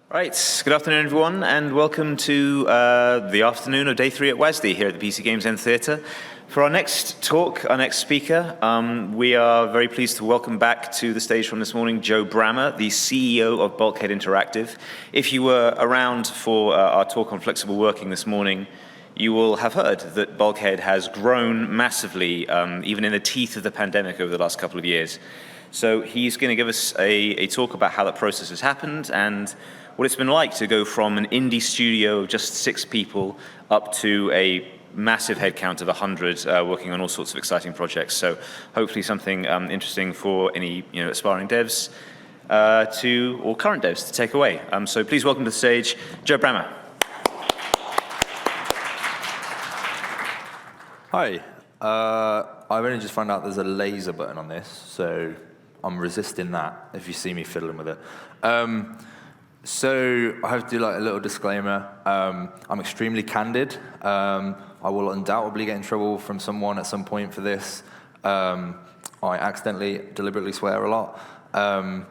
Right, good afternoon everyone, and welcome to the afternoon of day 3 at W.A.S.D here at the PCGamesN Theatre. For our next talk, our next speaker, we are very pleased to welcome back to the stage from this morning Joe Brammer, the CEO of Bulkhead Interactive. If you were around for our talk on flexible working this morning, you will have heard that Bulkhead has grown massively, even in the teeth of the pandemic over the last couple of years. So he's going to give us a talk about how that process has happened and what it's been like to go from an indie studio of just 6 people up to a massive headcount of 100 working on all sorts of exciting projects. So hopefully something interesting for any aspiring devs or current devs to take away. So please welcome to the stage Joe Brammer. Hi. I've only just found out there's a laser button on this, so I'm resisting that if you see me fiddling with it. So I have to do a little disclaimer. I'm extremely candid. I will undoubtedly get in trouble from someone at some point for this. I accidentally, deliberately swear a lot. Yeah,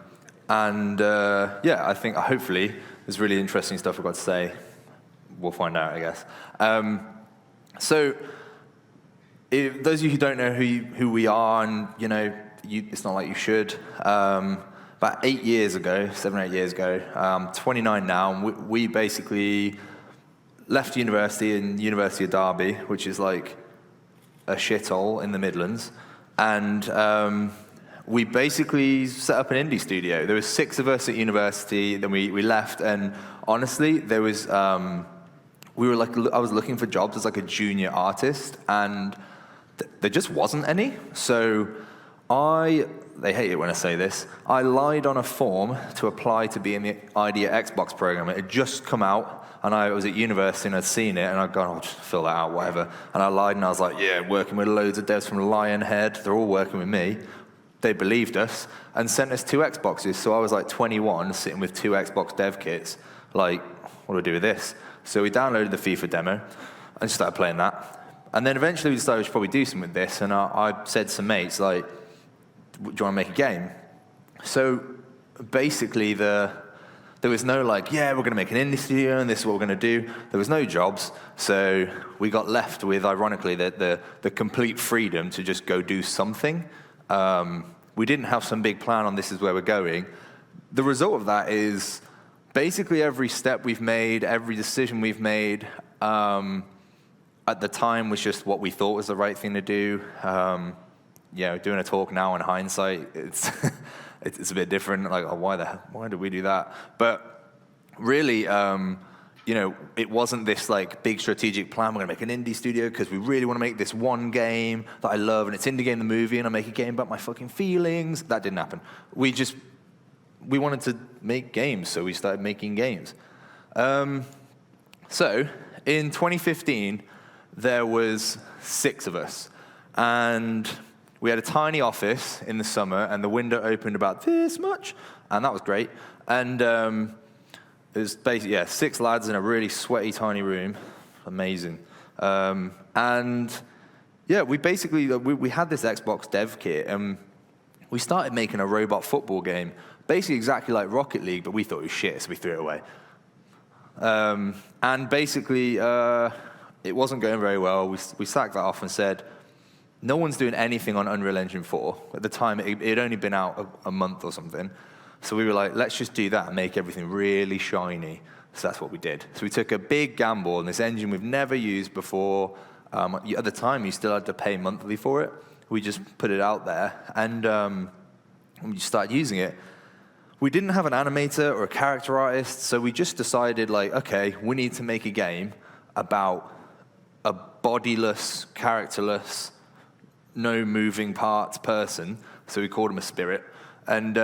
I think hopefully there's really interesting stuff I've got to say. We'll find out, I guess. So if those of you who don't know who we are, and it's not like you should. About 7 or 8 years ago, I'm 29 now, and we basically left university in University of Derby, which is like a shithole in the Midlands, and we basically set up an indie studio. There was 6 of us at university, then we left, and honestly, there was, I was looking for jobs as like a junior artist, and there just wasn't any, so they hate it when I say this, I lied on a form to apply to be in the Idea Xbox program. It had just come out, and I was at university and I'd seen it, and I'd gone, I'll just fill that out, whatever. And I lied, and I was like, yeah, working with loads of devs from Lionhead, they're all working with me. They believed us, and sent us 2 Xboxes. So I was like 21, sitting with 2 Xbox dev kits, like, what do I do with this? So we downloaded the FIFA demo, and started playing that. And then eventually we decided we should probably do something with this, and I said to some mates, like, do you want to make a game? So basically there was no yeah, we're going to make an indie studio and this is what we're going to do. There was no jobs, so we got left with, ironically, the complete freedom to just go do something. We didn't have some big plan on this is where we're going. The result of that is basically every step we've made, every decision we've made, at the time was just what we thought was the right thing to do. Doing a talk now in hindsight, it's a bit different. Like, oh, why did we do that? But really, it wasn't this big strategic plan. We're gonna make an indie studio because we really want to make this one game that I love, and it's Indie Game the movie, and I make a game about my fucking feelings. That didn't happen. We wanted to make games, so we started making games. So in 2015, there was 6 of us, and we had a tiny office in the summer, and the window opened about this much, and that was great. And it was basically, 6 lads in a really sweaty, tiny room. Amazing. We basically, we had this Xbox dev kit, and we started making a robot football game, basically exactly like Rocket League, but we thought it was shit, so we threw it away. And basically, it wasn't going very well. We sacked that off and said, no one's doing anything on Unreal Engine 4. At the time, it had only been out a month or something. So we were like, let's just do that and make everything really shiny. So that's what we did. So we took a big gamble on this engine we've never used before. At the time, you still had to pay monthly for it. We just put it out there, and we just started using it. We didn't have an animator or a character artist, so we just decided, okay, we need to make a game about a bodiless, characterless, no moving parts person, so we called him a spirit, and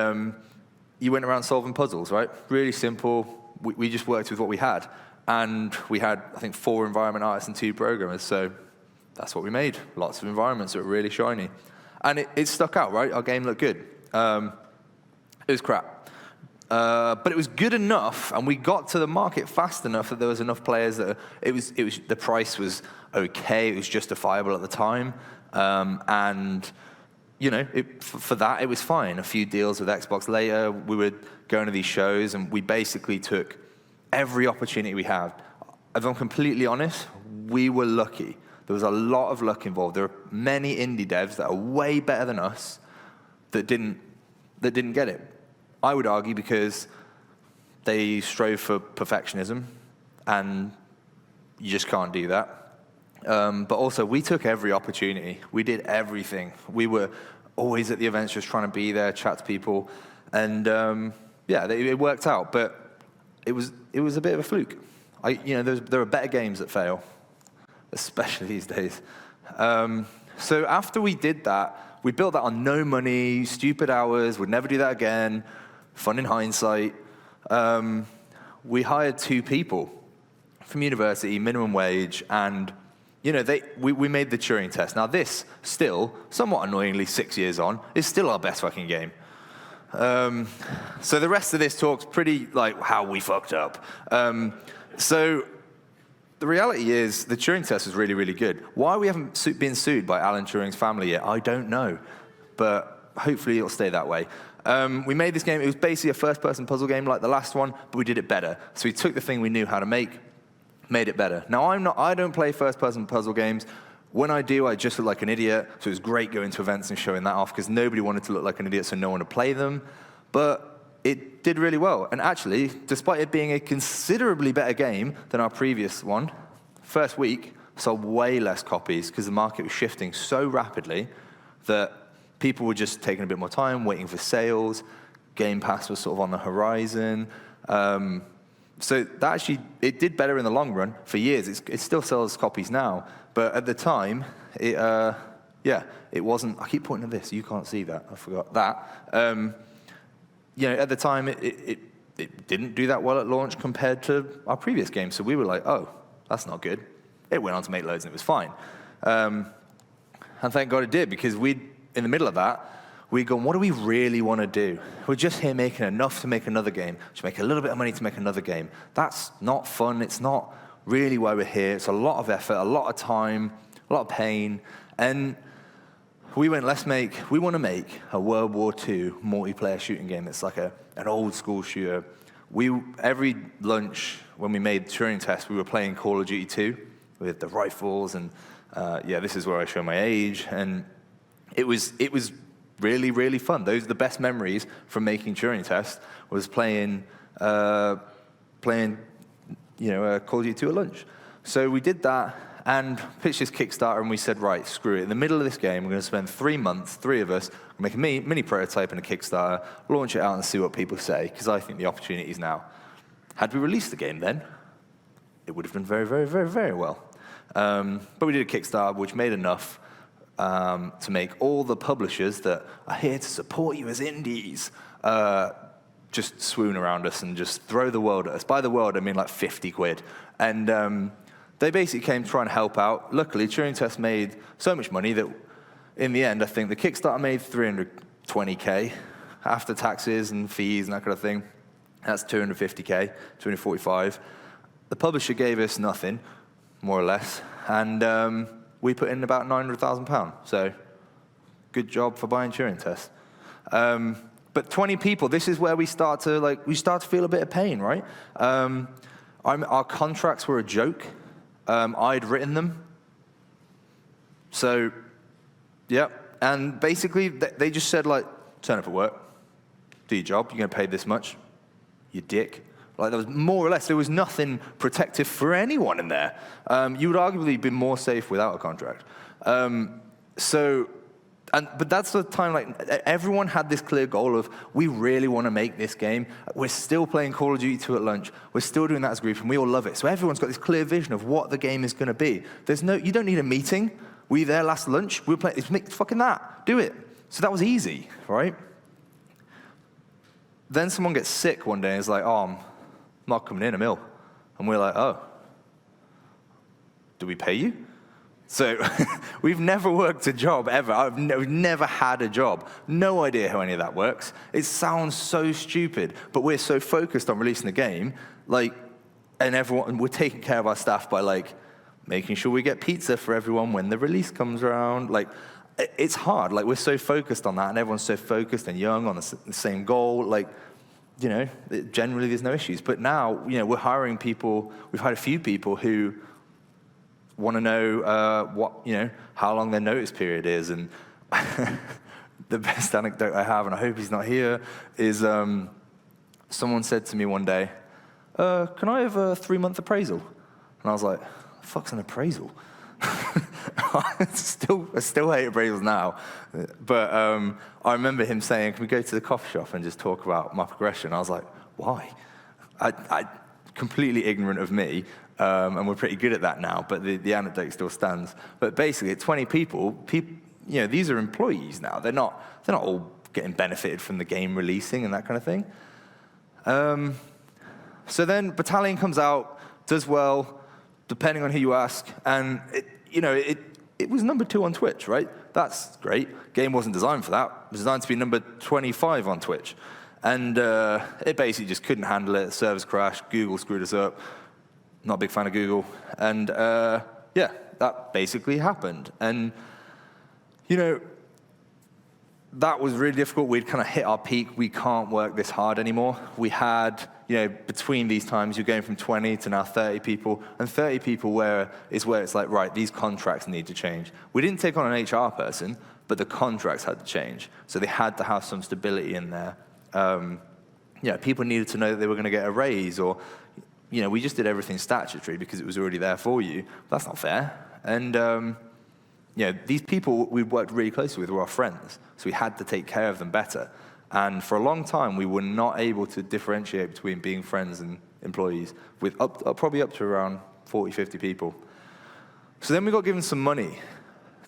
you went around solving puzzles, right? Really simple. We just worked with what we had, and we had, I think, 4 environment artists and 2 programmers, so that's what we made. Lots of environments that were really shiny, and it stuck out, right? Our game looked good. It was crap, but it was good enough, and we got to the market fast enough that there was enough players that the price was okay. It was justifiable at the time. And for that, it was fine. A few deals with Xbox later, we would go into these shows, and we basically took every opportunity we had. If I'm completely honest, we were lucky. There was a lot of luck involved. There are many indie devs that are way better than us that didn't get it. I would argue because they strove for perfectionism, and you just can't do that. But also, we took every opportunity. We did everything. We were always at the events just trying to be there, chat to people. And it worked out. But it was a bit of a fluke. There are better games that fail, especially these days. So after we did that, we built that on no money, stupid hours, would never do that again, fun in hindsight. We hired 2 people from university, minimum wage, and we made the Turing Test. Now this, still, somewhat annoyingly, 6 years on, is still our best fucking game. So the rest of this talk's pretty like how we fucked up. So the reality is the Turing Test is really, really good. Why we haven't been sued by Alan Turing's family yet, I don't know. But hopefully it'll stay that way. We made this game. It was basically a first-person puzzle game like the last one, but we did it better. So we took the thing we knew how to make, made it better. Now, I don't play first-person puzzle games. When I do, I just look like an idiot. So it was great going to events and showing that off because nobody wanted to look like an idiot, so no one would play them. But it did really well. And actually, despite it being a considerably better game than our previous one, first week sold way less copies because the market was shifting so rapidly that people were just taking a bit more time, waiting for sales. Game Pass was sort of on the horizon. So that actually, it did better in the long run for years. It still sells copies now. But at the time, it wasn't. I keep pointing at this. You can't see that. I forgot that. At the time, it didn't do that well at launch compared to our previous game. So we were like, oh, that's not good. It went on to make loads, and it was fine. And thank God it did, because in the middle of that, we'd gone, what do we really want to do? We're just here making enough to make another game, to make a little bit of money to make another game. That's not fun. It's not really why we're here. It's a lot of effort, a lot of time, a lot of pain. And we went, we want to make a World War II multiplayer shooting game that's like an old school shooter. Every lunch when we made Turing Test, we were playing Call of Duty 2 with the rifles. And this is where I show my age. And it was really, really fun. Those are the best memories from making Turing Test, was playing Call of Duty 2 at lunch. So we did that and pitched this Kickstarter, and we said, right, screw it. In the middle of this game, we're going to spend 3 months, 3 of us, make a mini prototype and a Kickstarter, launch it out and see what people say, because I think the opportunity is now. Had we released the game then, it would have done very, very, very, very well. But we did a Kickstarter, which made enough to make all the publishers that are here to support you as indies just swoon around us and just throw the world at us. By the world, I mean like 50 quid. And they basically came to try and help out. Luckily, Turing Test made so much money that in the end, I think the Kickstarter made $320K after taxes and fees and that kind of thing. That's $250K, $245. The publisher gave us nothing, more or less. And we put in about £900,000. So good job for buying Turing Test. But 20 people, this is where we start to feel a bit of pain, right? Our contracts were a joke. I'd written them. So, yeah. And basically, they just said, like, turn up at work, do your job, you're going to pay this much, you dick. Like, there was more or less, there was nothing protective for anyone in there. You would arguably be more safe without a contract. But that's the time, like, everyone had this clear goal of, we really want to make this game. We're still playing Call of Duty 2 at lunch. We're still doing that as a group, and we all love it. So everyone's got this clear vision of what the game is going to be. You don't need a meeting. Were you there last lunch? We were playing, make fucking that. Do it. So that was easy, right? Then someone gets sick one day and is like, oh, I'm not coming in, I'm ill. And we're like, oh, do we pay you? So we've never worked a job ever. We've never had a job. No idea how any of that works. It sounds so stupid, but we're so focused on releasing the game, and we're taking care of our staff by making sure we get pizza for everyone when the release comes around. it's hard. Like, we're so focused on that, and everyone's so focused and young on the same goal. Like, generally there's no issues. But now, we're hiring people. We've hired a few people who want to know how long their notice period is. And the best anecdote I have, and I hope he's not here, is someone said to me one day, "Can I have a 3-month appraisal?" And I was like, "The fuck's an appraisal?" I still hate appraisals now, but I remember him saying, "Can we go to the coffee shop and just talk about my progression?" I was like, "Why?" I completely ignorant of me, and we're pretty good at that now, but the anecdote still stands. But basically, at 20 people, these are employees now. They're not all getting benefited from the game releasing and that kind of thing. So then Battalion comes out, does well, depending on who you ask, and it was number 2 on Twitch, right? That's great. Game wasn't designed for that. It was designed to be number 25 on Twitch. And it basically just couldn't handle it. Servers crashed. Google screwed us up. Not a big fan of Google. And that basically happened. And, that was really difficult. We'd kind of hit our peak. We can't work this hard anymore. We had, between these times, you're going from 20 to now 30 people. And 30 people is where it's like, right, these contracts need to change. We didn't take on an HR person, but the contracts had to change. So they had to have some stability in there. People needed to know that they were going to get a raise, or, we just did everything statutory because it was already there for you. That's not fair. And, these people we worked really closely with were our friends, so we had to take care of them better. And for a long time, we were not able to differentiate between being friends and employees, with probably up to around 40, 50 people. So then we got given some money.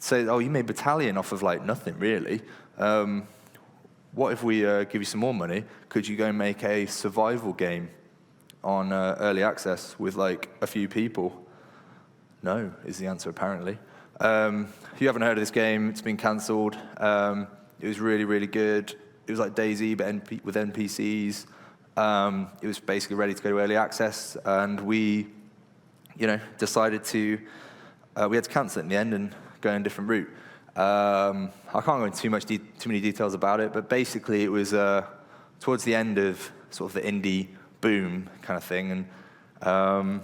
Say, "Oh, you made Battalion off of nothing, really. What if we give you some more money? Could you go and make a survival game on early access with a few people?" No, is the answer apparently. If you haven't heard of this game, it's been cancelled. It was really, really good. It was like DayZ, but with NPCs. It was basically ready to go to early access, and we, decided to, we had to cancel it in the end and go in a different route. I can't go into too many details about it, but basically it was towards the end of sort of the indie boom kind of thing, and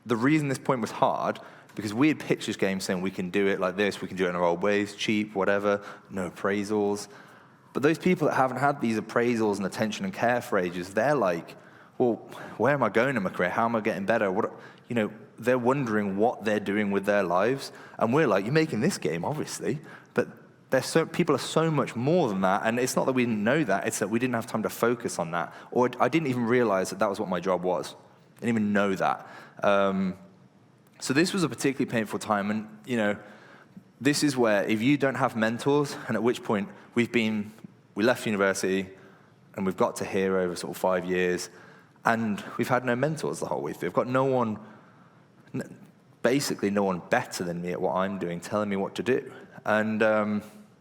the reason this point was hard, because we had pitched this game saying we can do it like this, we can do it in our old ways, cheap, whatever, no appraisals. But those people that haven't had these appraisals and attention and care for ages, they're like, well, where am I going in my career? How am I getting better? They're wondering what they're doing with their lives. And we're like, you're making this game, obviously, but people are so much more than that. And it's not that we didn't know that, it's that we didn't have time to focus on that. Or I didn't even realize that was what my job was. I didn't even know that. So this was a particularly painful time, and this is where if you don't have mentors, and at which point we left university, and we've got to here over sort of 5 years, and we've had no mentors the whole way through. We've got basically no one better than me at what I'm doing, telling me what to do. And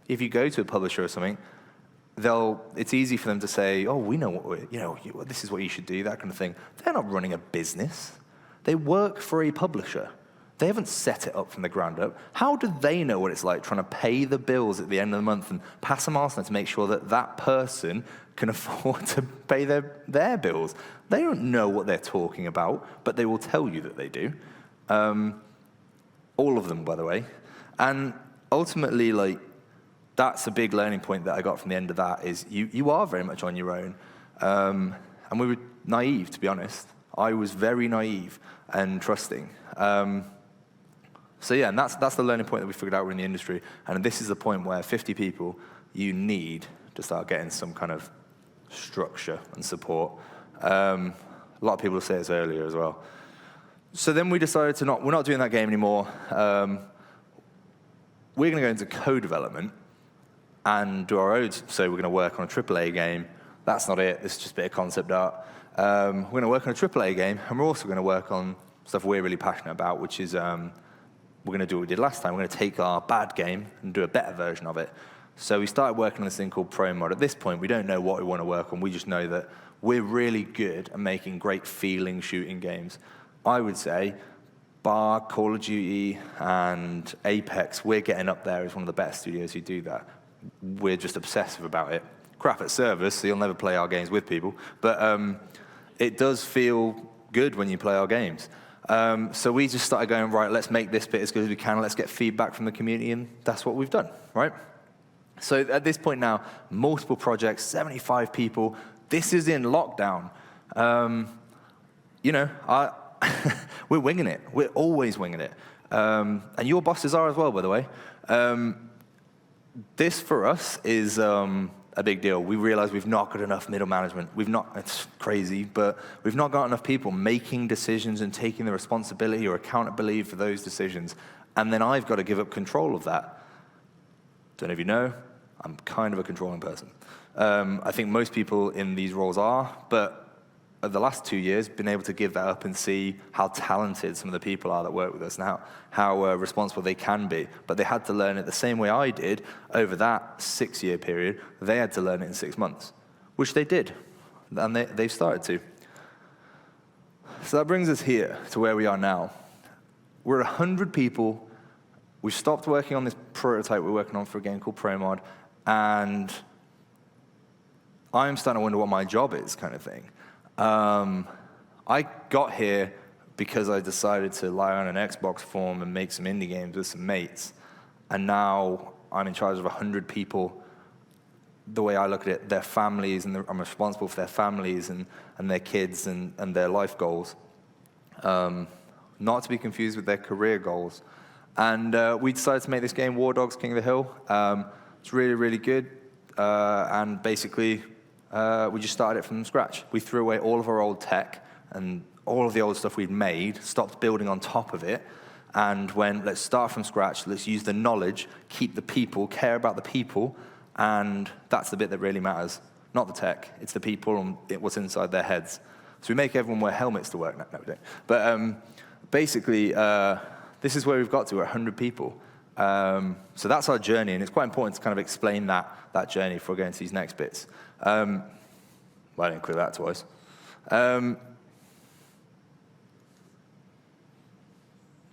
if you go to a publisher or something, it's easy for them to say, "Oh, we know this is what you should do," that kind of thing. They're not running a business. They work for a publisher. They haven't set it up from the ground up. How do they know what it's like trying to pay the bills at the end of the month and pass a milestone to make sure that that person can afford to pay their bills? They don't know what they're talking about, but they will tell you that they do. All of them, by the way. And ultimately, that's a big learning point that I got from the end of that, is you are very much on your own. And we were naive, to be honest. I was very naive and trusting. And that's the learning point that we figured out we're in the industry. And this is the point where 50 people, you need to start getting some kind of structure and support. A lot of people will say this earlier as well. So then we decided we're not doing that game anymore. We're going to go into code development and do our own. So we're going to work on a AAA game. That's not it. This is just a bit of concept art. We're going to work on a AAA game, and we're also going to work on stuff we're really passionate about, which is we're going to do what we did last time. We're going to take our bad game and do a better version of it. So we started working on this thing called Pro Mod. At this point, we don't know what we want to work on. We just know that we're really good at making great feeling shooting games. I would say bar Call of Duty and Apex, we're getting up there as one of the best studios who do that. We're just obsessive about it. Crap at service, so you'll never play our games with people. But it does feel good when you play our games. So we just started going, right, let's make this bit as good as we can. Let's get feedback from the community, and that's what we've done, right? So at this point now, multiple projects, 75 people. This is in lockdown. You know, we're winging it. We're always winging it. And your bosses are as well, by the way. This, for us, is a big deal. We realize we've not got enough middle management. It's crazy, but we've not got enough people making decisions and taking the responsibility or accountability for those decisions. And then I've got to give up control of that. Don't know if you know, I'm kind of a controlling person. I think most people in these roles are, but over the last 2 years, been able to give that up and see how talented some of the people are that work with us and how responsible they can be. But they had to learn it the same way I did over that 6-year period. They had to learn it in 6 months, which they did, and they've started to. So that brings us here to where we are now. We're 100 people. We've stopped working on this prototype we're working on for a game called ProMod, and I'm starting to wonder what my job is, kind of thing. I got here because I decided to lie on an Xbox forum and make some indie games with some mates, and now I'm in charge of 100 people. The way I look at it, their families, and I'm responsible for their families and their kids and their life goals, not to be confused with their career goals. And we decided to make this game, War Dogs: King of the Hill. It's really, really good, and basically, we just started it from scratch. We threw away all of our old tech and all of the old stuff we'd made, stopped building on top of it, and went, let's start from scratch, let's use the knowledge, keep the people, care about the people, and that's the bit that really matters. Not the tech, it's the people and what's inside their heads. So we make everyone wear helmets to work. No, we don't. But basically, this is where we've got to, we're 100 people. So that's our journey, and it's quite important to kind of explain that journey before we go into these next bits. Well, I didn't clear that twice.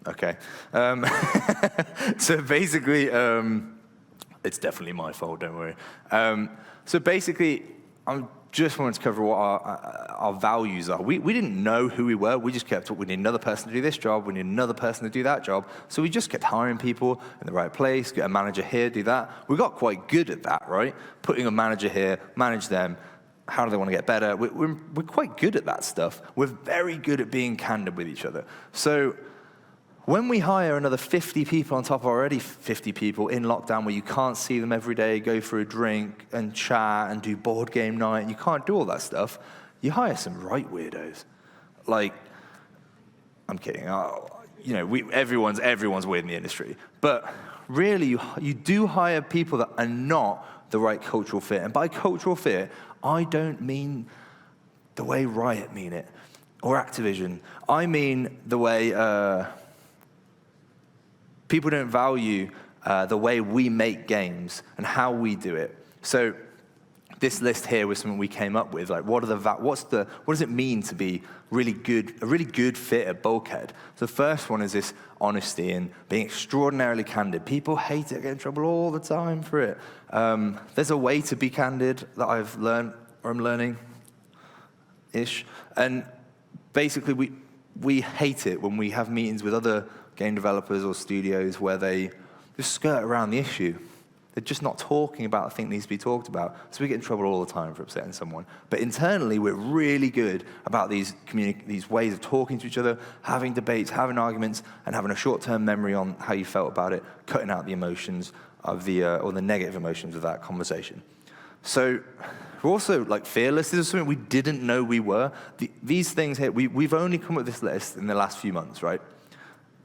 Okay. So basically, it's definitely my fault, don't worry. So basically, I just wanted to cover what our values are. We didn't know who we were. We just kept, we need another person to do this job. We need another person to do that job. So we just kept hiring people in the right place, get a manager here, do that. We got quite good at that, right? Putting a manager here, manage them. How do they want to get better? We're quite good at that stuff. We're very good at being candid with each other. So when we hire another 50 people on top of already 50 people in lockdown where you can't see them every day, go for a drink and chat and do board game night, and you can't do all that stuff, you hire some right weirdos. Like, I'm kidding. You know, everyone's weird in the industry. But really, you do hire people that are not the right cultural fit. And by cultural fit, I don't mean the way Riot mean it, or Activision. I mean the way people don't value the way we make games and how we do it. So this list here was something we came up with. Like, what does it mean to be a really good fit at Bulkhead? So the first one is this honesty and being extraordinarily candid. People hate it, get in trouble all the time for it. There's a way to be candid that I've learned, or I'm learning-ish. And basically, we hate it when we have meetings with other game developers or studios where they just skirt around the issue. They're just not talking about the thing that needs to be talked about. So we get in trouble all the time for upsetting someone. But internally, we're really good about these ways of talking to each other, having debates, having arguments, and having a short-term memory on how you felt about it, cutting out the emotions of or the negative emotions of that conversation. So we're also like fearless. This is something we didn't know we were. These things here, we've only come up with this list in the last few months, right?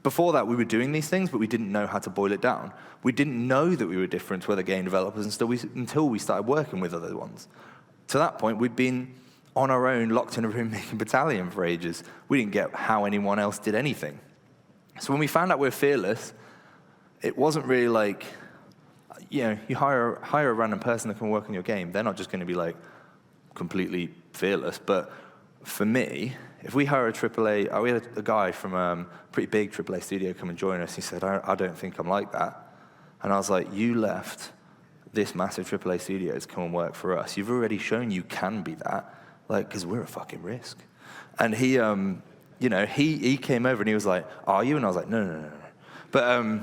Before that, we were doing these things, but we didn't know how to boil it down. We didn't know that we were different to other game developers until we started working with other ones. To that point, we'd been on our own, locked in a room making Battalion for ages. We didn't get how anyone else did anything. So when we found out we were fearless, it wasn't really like, you know, you hire a random person that can work on your game. They're not just going to be like completely fearless. But for me, if we hire a AAA, we had a guy from a pretty big AAA studio come and join us. He said, I don't think I'm like that. And I was like, you left this massive AAA studio to come and work for us. You've already shown you can be that, like, because we're a fucking risk. And he, he came over and he was like, are you? And I was like, no. But,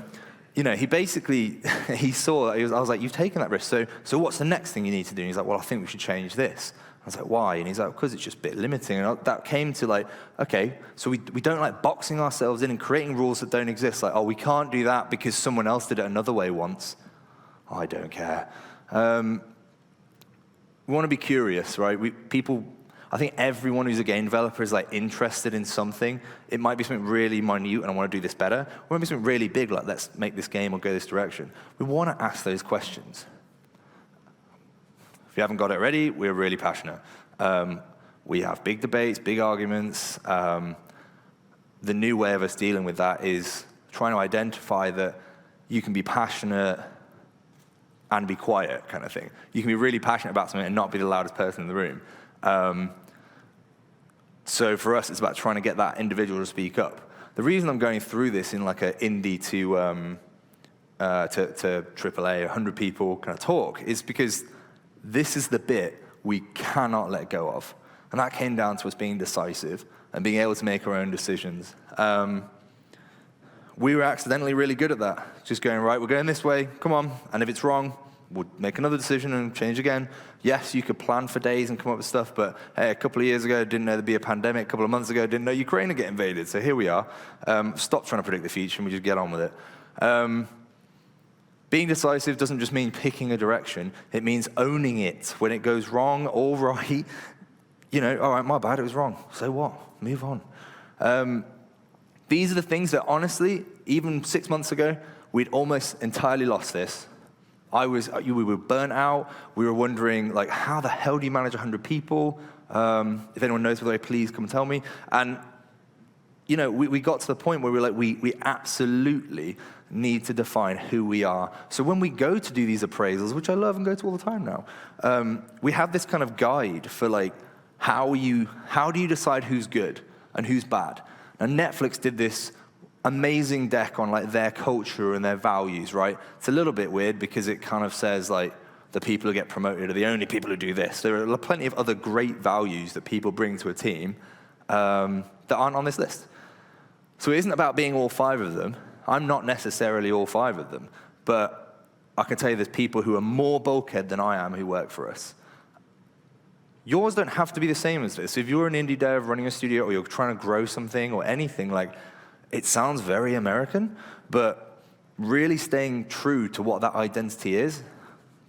he basically, he saw that, I was like, you've taken that risk, so what's the next thing you need to do? And he's like, well, I think we should change this. I was like, why? And he's like, because it's just a bit limiting. And that came to like, okay, so we don't like boxing ourselves in and creating rules that don't exist. Like, oh, we can't do that because someone else did it another way once. I don't care. We want to be curious, right? I think everyone who's a game developer is like interested in something. It might be something really minute and I want to do this better. Or it might be something really big, like let's make this game or go this direction. We want to ask those questions. If you haven't got it ready, we're really passionate. We have big debates, big arguments. The new way of us dealing with that is trying to identify that you can be passionate and be quiet kind of thing. You can be really passionate about something and not be the loudest person in the room. So for us, it's about trying to get that individual to speak up. The reason I'm going through this in like an indie to AAA, 100 people kind of talk, is because this is the bit we cannot let go of. And that came down to us being decisive and being able to make our own decisions. We were accidentally really good at that. Just going, right, we're going this way, come on. And if it's wrong, we'll make another decision and change again. Yes, you could plan for days and come up with stuff, but hey, a couple of years ago, didn't know there'd be a pandemic. A couple of months ago, didn't know Ukraine would get invaded. So here we are. Stop trying to predict the future and we just get on with it. Being decisive doesn't just mean picking a direction. It means owning it. When it goes wrong or right, all right, my bad, it was wrong. So what? Move on. These are the things that, honestly, even 6 months ago, we'd almost entirely lost this. We were burnt out. We were wondering, like, how the hell do you manage 100 people? If anyone knows, by the way, please come and tell me. And, we got to the point where we were like, we absolutely need to define who we are. So when we go to do these appraisals, which I love and go to all the time now, we have this kind of guide for, like, how do you decide who's good and who's bad? And Netflix did this amazing deck on like their culture and their values, right? It's a little bit weird because it kind of says like the people who get promoted are the only people who do this. There are plenty of other great values that people bring to a team that aren't on this list. So it isn't about being all 5 of them. I'm not necessarily all 5 of them, but I can tell you there's people who are more Bulkhead than I am who work for us. Yours don't have to be the same as this. If you're an indie dev running a studio or you're trying to grow something or anything, like, it sounds very American, but really staying true to what that identity is,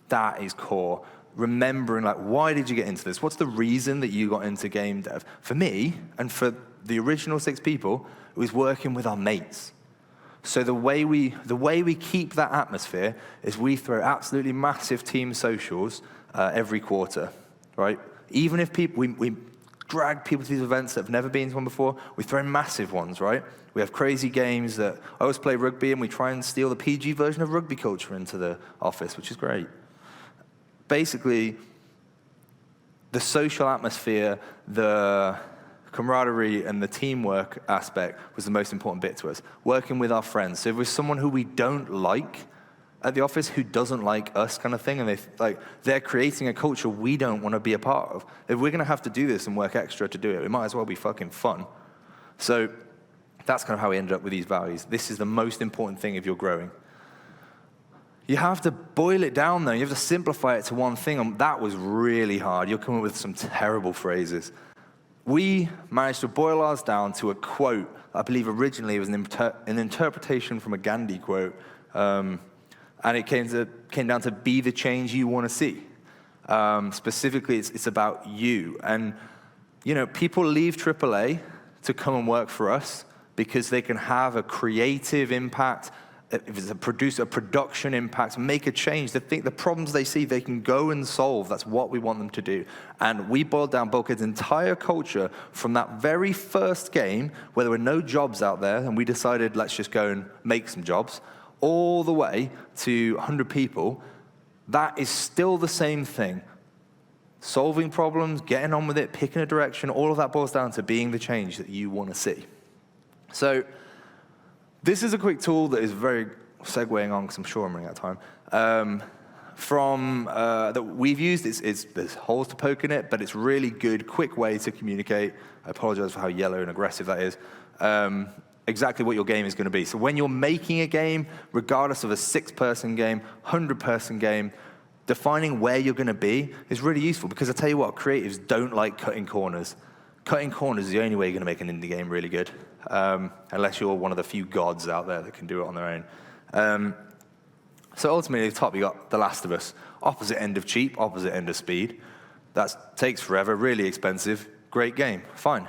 that is core. Remembering, like, why did you get into this? What's the reason that you got into game dev? For me, and for the original 6 people, it was working with our mates. So the way we keep that atmosphere is we throw absolutely massive team socials every quarter, right? Even if we drag people to these events that have never been to one before, we throw massive ones, right? We have crazy games that I always play rugby, and we try and steal the PG version of rugby culture into the office, which is great. Basically, the social atmosphere, the camaraderie, and the teamwork aspect was the most important bit to us. Working with our friends. So if there's someone who we don't like at the office who doesn't like us kind of thing, and they're creating a culture we don't want to be a part of. If we're going to have to do this and work extra to do it, it might as well be fucking fun. So that's kind of how we ended up with these values. This is the most important thing if you're growing. You have to boil it down, though. You have to simplify it to one thing, and that was really hard. You'll come up with some terrible phrases. We managed to boil ours down to a quote. I believe originally it was an interpretation from a Gandhi quote, and it came down to be the change you want to see. Specifically, it's about you. And, people leave AAA to come and work for us because they can have a creative impact, if it's a production impact, make a change. The problems they see, they can go and solve. That's what we want them to do. And we boiled down Bulkhead's entire culture from that very first game where there were no jobs out there, and we decided, let's just go and make some jobs, all the way to 100 people. That is still the same thing. solving problems, getting on with it, picking a direction, all of that boils down to being the change that you want to see. So this is a quick tool that is very segueing on, because I'm sure I'm running out of time, that we've used. There's holes to poke in it, but it's really good, quick way to communicate. I apologize for how yellow and aggressive that is. Exactly what your game is going to be. So when you're making a game, regardless of a 6-person game, 100-person game, defining where you're going to be is really useful, because I tell you what, creatives don't like cutting corners. Cutting corners is the only way you're going to make an indie game really good, unless you're one of the few gods out there that can do it on their own. So ultimately, at the top, you got The Last of Us. Opposite end of cheap, opposite end of speed. That takes forever, really expensive, great game, fine.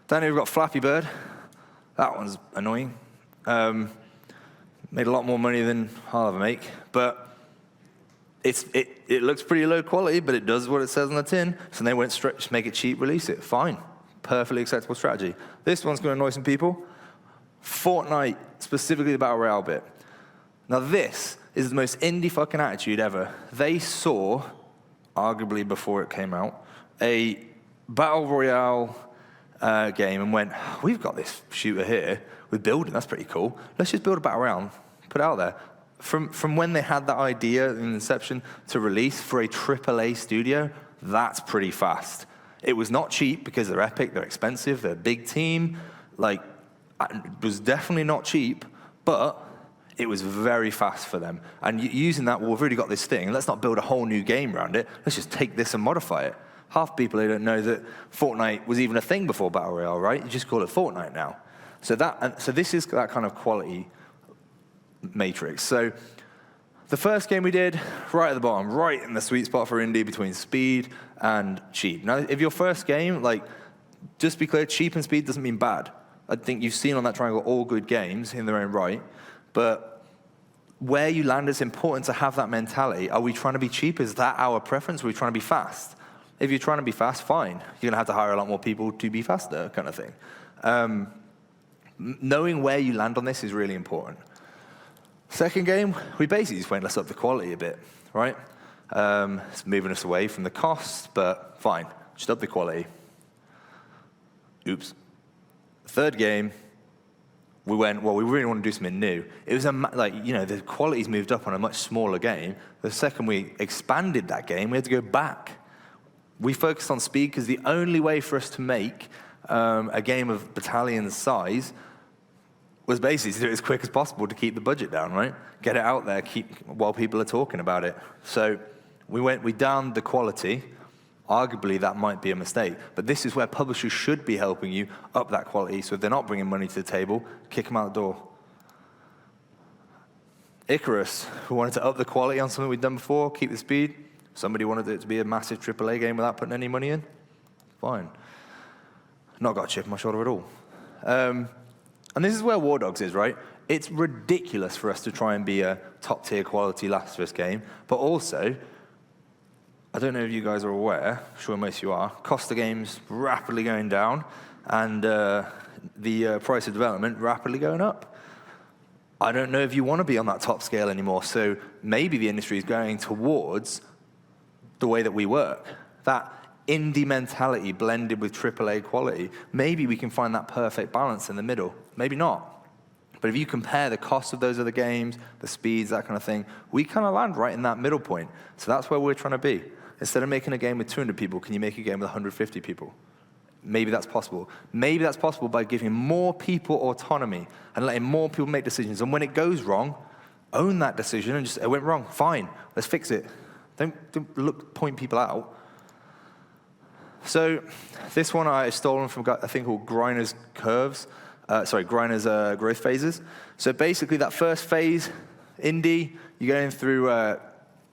Down here we've got Flappy Bird. That one's annoying. Made a lot more money than I'll ever make, but it looks pretty low quality, but it does what it says on the tin. So they went straight, just make it cheap, release it. Fine, perfectly acceptable strategy. This one's going to annoy some people. Fortnite, specifically the Battle Royale bit. Now this is the most indie fucking attitude ever. They saw, arguably before it came out, a Battle Royale game and went, we've got this shooter here with building, that's pretty cool. Let's just build a Battle Royale, put it out there. From when they had that idea in inception to release for a AAA studio, that's pretty fast. It was not cheap because they're Epic, they're expensive, they're a big team. Like, it was definitely not cheap, but it was very fast for them. And using that, well, we've already got this thing, let's not build a whole new game around it, let's just take this and modify it. Half people, they don't know that Fortnite was even a thing before Battle Royale, right? You just call it Fortnite now. So this is that kind of quality matrix. So the first game we did, right at the bottom, right in the sweet spot for indie between speed and cheap. Now, if your first game, like, just be clear, cheap and speed doesn't mean bad. I think you've seen on that triangle all good games in their own right, but where you land, it's important to have that mentality. Are we trying to be cheap? Is that our preference? Are we trying to be fast? If you're trying to be fast, fine. You're going to have to hire a lot more people to be faster, kind of thing. Knowing where you land on this is really important. Second game, we basically just went, let's up the quality a bit, right? It's moving us away from the cost, but fine, just up the quality. Oops. Third game, we went, well, we really want to do something new. It was the quality's moved up on a much smaller game. The second we expanded that game, we had to go back. We focused on speed because the only way for us to make a game of Battalion's size was basically to do it as quick as possible to keep the budget down, right? Get it out there, while people are talking about it. So we downed the quality. Arguably, that might be a mistake. But this is where publishers should be helping you up that quality. So if they're not bringing money to the table, kick them out the door. Icarus, we wanted to up the quality on something we'd done before, keep the speed. Somebody wanted it to be a massive AAA game without putting any money in. Fine. Not got a chip on my shoulder at all. And this is where War Dogs is, right? It's ridiculous for us to try and be a top-tier quality Last of Us game, but also, I don't know if you guys are aware, I'm sure most of you are, cost of games rapidly going down, and the price of development rapidly going up. I don't know if you want to be on that top scale anymore, so maybe the industry is going towards the way that we work. That indie mentality blended with AAA quality. Maybe we can find that perfect balance in the middle. Maybe not. But if you compare the cost of those other games, the speeds, that kind of thing, we kind of land right in that middle point. So that's where we're trying to be. Instead of making a game with 200 people, can you make a game with 150 people? Maybe that's possible. Maybe that's possible by giving more people autonomy and letting more people make decisions. And when it goes wrong, own that decision and just, it went wrong, fine, let's fix it. Don't point people out. So this one I stolen from a thing called Griner's growth phases. So basically that first phase, indie, you're going through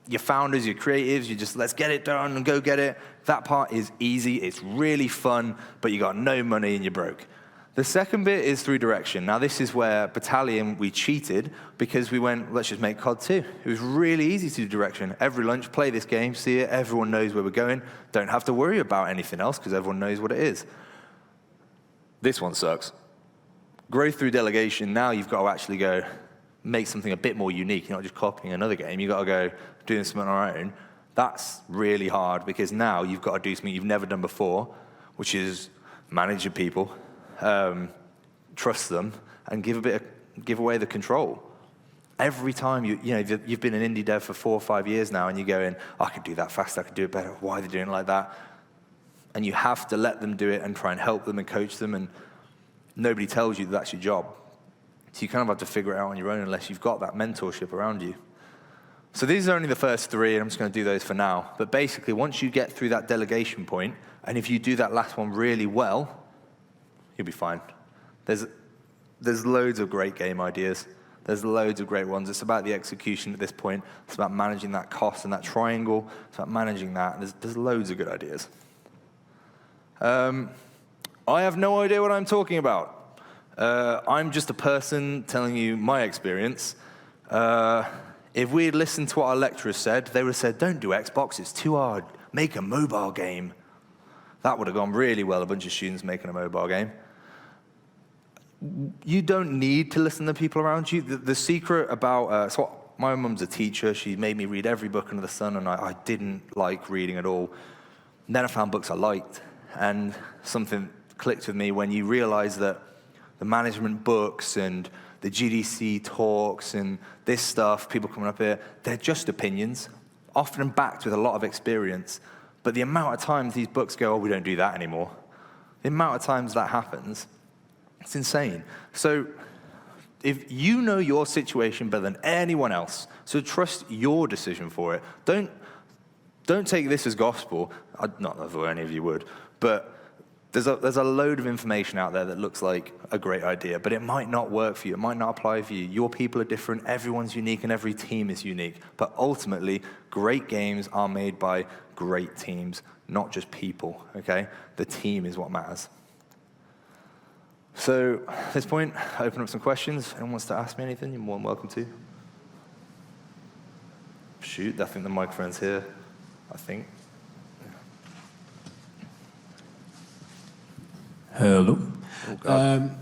your founders, your creatives, you just, let's get it done and go get it. That part is easy, it's really fun, but you got no money and you're broke. The second bit is through direction. Now this is where Battalion, we cheated because we went, let's just make COD 2. It was really easy to do direction. Every lunch, play this game, see it, everyone knows where we're going. Don't have to worry about anything else because everyone knows what it is. This one sucks. Growth through delegation, now you've got to actually go make something a bit more unique. You're not just copying another game, you've got to go doing something on our own. That's really hard because now you've got to do something you've never done before, which is manage your people, trust them, and give away the control. Every time you've been an indie dev for 4 or 5 years now, and you go in, I could do that faster, I could do it better. Why are they doing it like that? And you have to let them do it and try and help them and coach them, and nobody tells you that's your job. So you kind of have to figure it out on your own unless you've got that mentorship around you. So these are only the first 3, and I'm just going to do those for now. But basically, once you get through that delegation point, and if you do that last one really well, you'll be fine. There's loads of great game ideas. There's loads of great ones. It's about the execution at this point. It's about managing that cost and that triangle. It's about managing that. There's loads of good ideas. I have no idea what I'm talking about. I'm just a person telling you my experience. If we had listened to what our lecturers said, they would have said, don't do Xbox, it's too hard. Make a mobile game. That would have gone really well, a bunch of students making a mobile game. You don't need to listen to people around you. The secret about, my mum's a teacher. She made me read every book under the sun, and I didn't like reading at all. And then I found books I liked, and something clicked with me when you realize that the management books and the GDC talks and this stuff, people coming up here, they're just opinions, often backed with a lot of experience. But the amount of times these books go, oh, we don't do that anymore. The amount of times that happens, it's insane. So if you know your situation better than anyone else, so trust your decision for it. Don't take this as gospel. Not that any of you would, but there's a load of information out there that looks like a great idea, but it might not work for you. It might not apply for you. Your people are different. Everyone's unique, and every team is unique. But ultimately, great games are made by great teams, not just people, okay? The team is what matters. So at this point, I open up some questions. Anyone wants to ask me anything, you're more than welcome to. Shoot, I think the microphone's here, I think. Hello.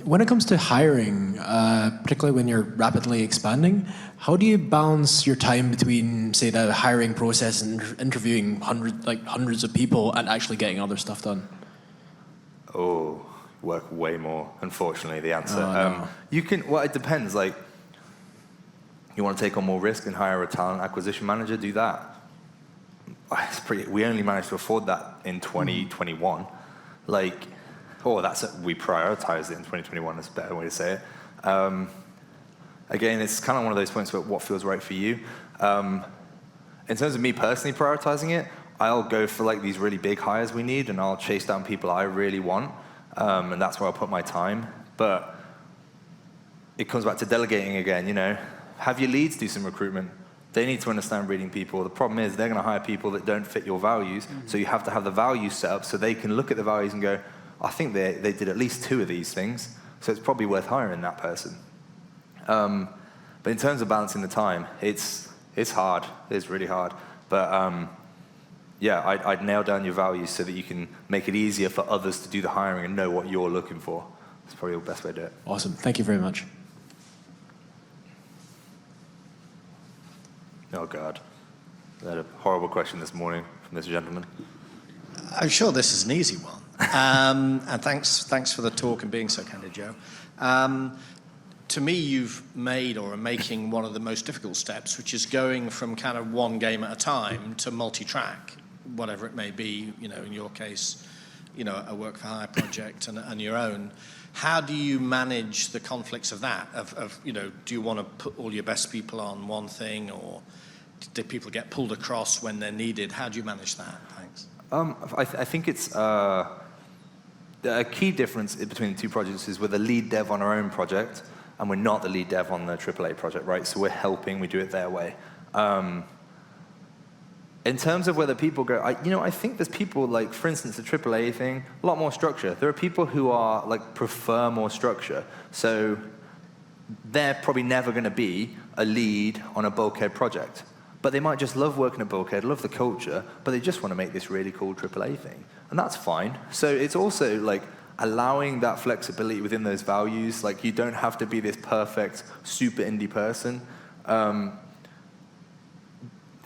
When it comes to hiring, particularly when you're rapidly expanding, how do you balance your time between, say, the hiring process and interviewing hundreds of people and actually getting other stuff done? Oh, work way more, unfortunately, the answer. No. You can, well, it depends. Like, you want to take on more risk and hire a talent acquisition manager, do that. We only managed to afford that in 2021. We prioritized it in 2021, that's a better way to say it. Again, it's kind of one of those points about what feels right for you. In terms of me personally prioritizing it, I'll go for these really big hires we need, and I'll chase down people I really want, and that's where I'll put my time. But it comes back to delegating again, Have your leads do some recruitment. They need to understand reading people. The problem is they're going to hire people that don't fit your values, so you have to have the values set up so they can look at the values and go, I think they did at least 2 of these things, so it's probably worth hiring that person. But in terms of balancing the time, it's hard. It's really hard. But I'd nail down your values so that you can make it easier for others to do the hiring and know what you're looking for. That's probably the best way to do it. Awesome. Thank you very much. Oh, God. I had a horrible question this morning from this gentleman. I'm sure this is an easy one. And thanks for the talk and being so candid, Joe. To me, you've made or are making one of the most difficult steps, which is going from kind of one game at a time to multi-track, whatever it may be, in your case, a work-for-hire project and your own. How do you manage the conflicts of that? Do you want to put all your best people on one thing, or do people get pulled across when they're needed? How do you manage that? Thanks. I think it's a key difference between the 2 projects is we're the lead dev on our own project, and we're not the lead dev on the AAA project, right? So we're helping, we do it their way. In terms of whether people go, I think there's people for instance, the AAA thing, a lot more structure. There are people who are prefer more structure. So they're probably never going to be a lead on a Bulkhead project. But they might just love working at Bulkhead, love the culture, but they just want to make this really cool AAA thing. And that's fine. So it's also allowing that flexibility within those values. You don't have to be this perfect, super indie person.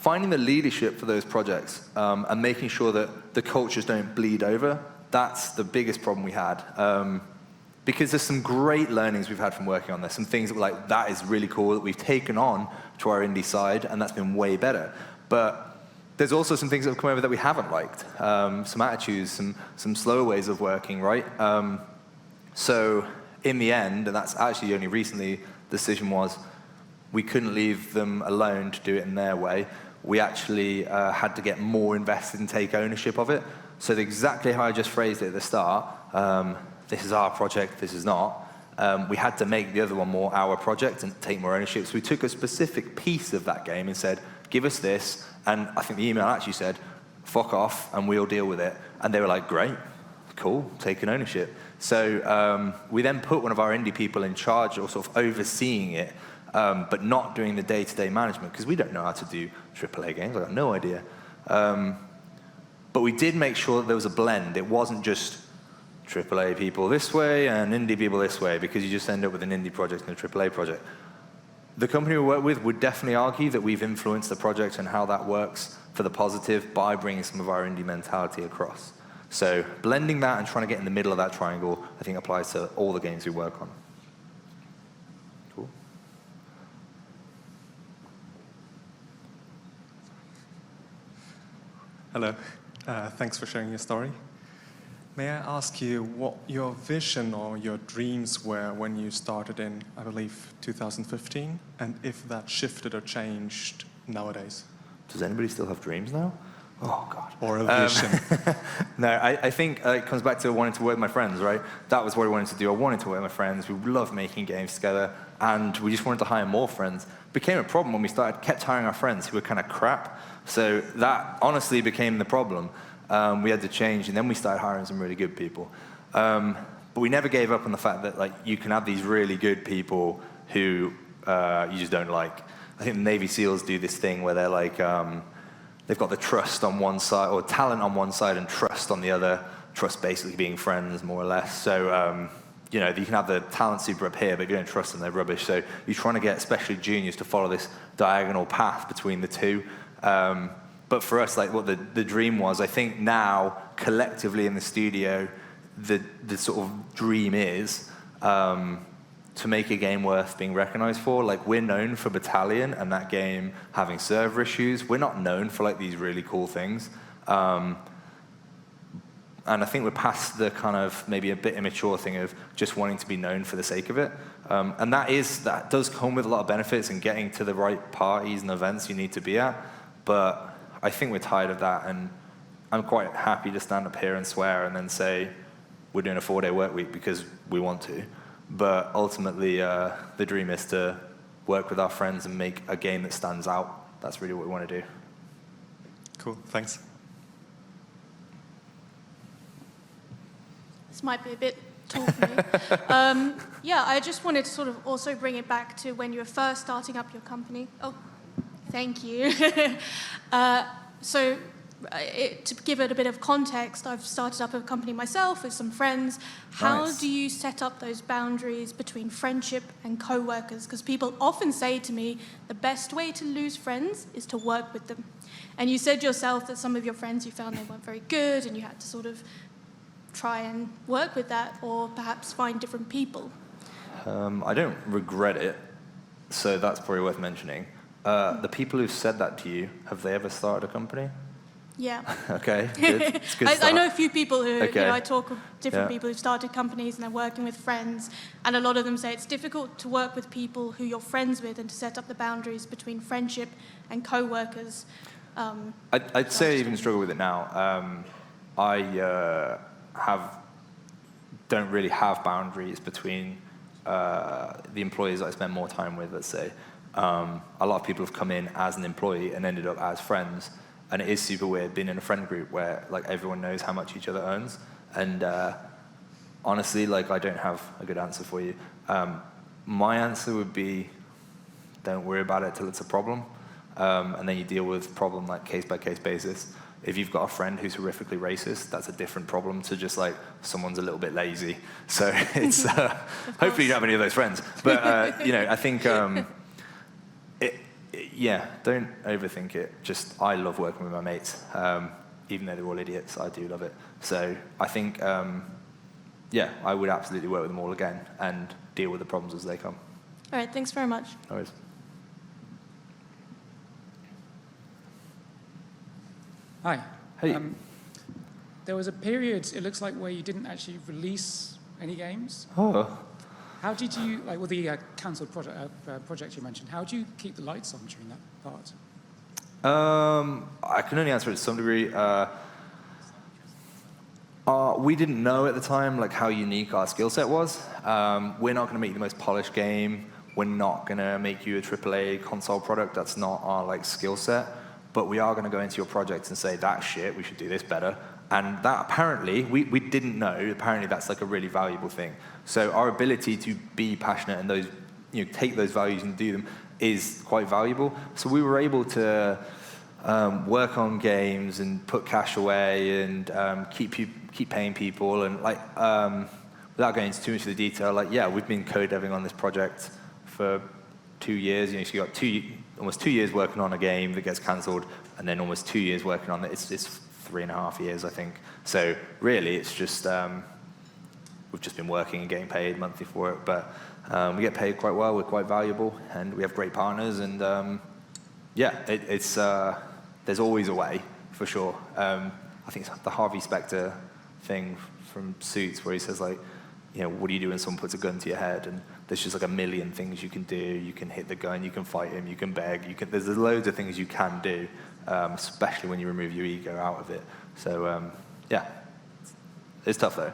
finding the leadership for those projects and making sure that the cultures don't bleed over, that's the biggest problem we had. Because there's some great learnings we've had from working on this, some things that were like, that is really cool, that we've taken on to our indie side, and that's been way better. But there's also some things that have come over that we haven't liked, some attitudes, some slower ways of working, right? So in the end, and that's actually only recently, the decision was we couldn't leave them alone to do it in their way. We actually had to get more invested and take ownership of it. So exactly how I just phrased it at the start, this is our project, this is not. We had to make the other one more our project and take more ownership. So we took a specific piece of that game and said, give us this. And I think the email actually said, fuck off, and we'll deal with it. And they were like, great, cool, taking ownership. So we then put one of our indie people in charge or sort of overseeing it, but not doing the day-to-day management, because we don't know how to do AAA games. I've got no idea. But we did make sure that there was a blend. It wasn't just AAA people this way and indie people this way, because you just end up with an indie project and a AAA project. The company we work with would definitely argue that we've influenced the project and how that works for the positive by bringing some of our indie mentality across. So blending that and trying to get in the middle of that triangle, I think applies to all the games we work on. Cool. Hello. Thanks for sharing your story. May I ask you what your vision or your dreams were when you started in, I believe, 2015, and if that shifted or changed nowadays? Does anybody still have dreams now? Oh, God. Or a vision? No, I think it comes back to wanting to work with my friends, right? That was what I wanted to do. I wanted to work with my friends. We loved making games together, and we just wanted to hire more friends. It became a problem when we kept hiring our friends who were kind of crap. So that honestly became the problem. We had to change, and then we started hiring some really good people. But we never gave up on the fact that you can have these really good people who you just don't like. I think the Navy SEALs do this thing where they're like, they've got the trust on one side, or talent on one side and trust on the other, trust basically being friends, more or less. So, you can have the talent super up here, but if you don't trust them, they're rubbish. So you're trying to get especially juniors to follow this diagonal path between the two. But for us, what the dream was, I think now, collectively in the studio, the sort of dream is to make a game worth being recognized for. We're known for Battalion and that game having server issues. We're not known for these really cool things. And I think we're past the kind of maybe a bit immature thing of just wanting to be known for the sake of it. And that does come with a lot of benefits and getting to the right parties and events you need to be at. But I think we're tired of that, and I'm quite happy to stand up here and swear and then say we're doing a 4-day work week because we want to. But ultimately, the dream is to work with our friends and make a game that stands out. That's really what we want to do. Cool, thanks. This might be a bit tall for me. Yeah, I just wanted to sort of also bring it back to when you were first starting up your company. Oh, thank you. To give it a bit of context, I've started up a company myself with some friends. How Nice. do you set up those boundaries between friendship and co-workers? Because people often say to me, the best way to lose friends is to work with them. And you said yourself that some of your friends you found they weren't very good and you had to sort of try and work with that, or perhaps find different people. I don't regret it, so that's probably worth mentioning. The people who've said that to you, have they ever started a company? Yeah. Okay, good. It's a good I start. know a few people who, Okay. I talk with different Yeah. people who've started companies and they're working with friends, and a lot of them say it's difficult to work with people who you're friends with and to set up the boundaries between friendship and co-workers. I'd say I even struggle with it now. I don't really have boundaries between the employees that I spend more time with, let's say. A lot of people have come in as an employee and ended up as friends. And it is super weird being in a friend group where everyone knows how much each other earns. And honestly, I don't have a good answer for you. My answer would be, don't worry about it till it's a problem. And then you deal with problem case-by-case basis. If you've got a friend who's horrifically racist, that's a different problem to just someone's a little bit lazy. So it's hopefully you don't have any of those friends. But I think don't overthink it. Just, I love working with my mates. Even though they're all idiots, I do love it. So I think, I would absolutely work with them all again and deal with the problems as they come. All right, thanks very much. No worries. Hi. Hey. There was a period, it looks like, where you didn't actually release any games. Oh. How did you, like with the cancelled project you mentioned, how do you keep the lights on during that part? I can only answer it to some degree. We didn't know at the time like how unique our skill set was. We're not going to make the most polished game. We're not going to make you a AAA console product. That's not our like skill set. But we are going to go into your project and say, that's shit, we should do this better. And that apparently, we didn't know, apparently that's like a really valuable thing. So our ability to be passionate and those, take those values and do them is quite valuable. So we were able to work on games and put cash away and keep paying people. And like, without going into too much of the detail, like, we've been code-deving on this project for 2 years. So you got almost 2 years working on a game that gets cancelled, and then almost 2 years working on it. It's 3.5 years, I think. So really, it's just we've just been working and getting paid monthly for it. But we get paid quite well. We're quite valuable, and we have great partners. And there's always a way, for sure. I think it's the Harvey Specter thing from Suits, where he says like, what do you do when someone puts a gun to your head? And there's just like a million things you can do. You can hit the gun, you can fight him, you can beg, there's loads of things you can do, especially when you remove your ego out of it. So, it's tough though.